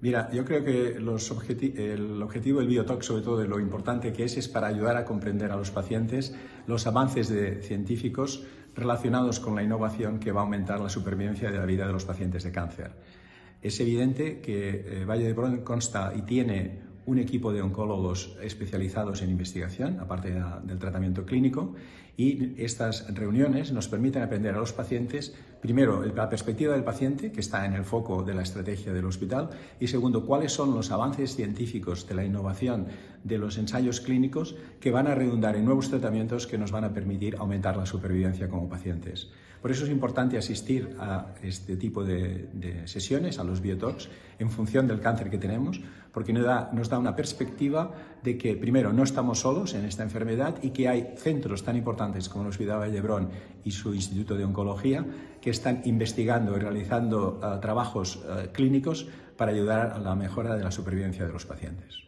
Mira, yo creo que el objetivo del Biotox, sobre todo de lo importante que es para ayudar a comprender a los pacientes los avances científicos relacionados con la innovación que va a aumentar la supervivencia de la vida de los pacientes de cáncer. Es evidente que Vall d'Hebron consta y tiene un equipo de oncólogos especializados en investigación, aparte del tratamiento clínico, y estas reuniones nos permiten aprender a los pacientes, primero, la perspectiva del paciente, que está en el foco de la estrategia del hospital, y segundo, cuáles son los avances científicos de la innovación de los ensayos clínicos que van a redundar en nuevos tratamientos que nos van a permitir aumentar la supervivencia como pacientes. Por eso es importante asistir a este tipo de sesiones, a los Biotox, en función del cáncer que tenemos, porque nos da una perspectiva de que, primero, no estamos solos en esta enfermedad y que hay centros tan importantes como el Hospital Vall d'Hebron y su Instituto de Oncología que están investigando y realizando trabajos clínicos para ayudar a la mejora de la supervivencia de los pacientes.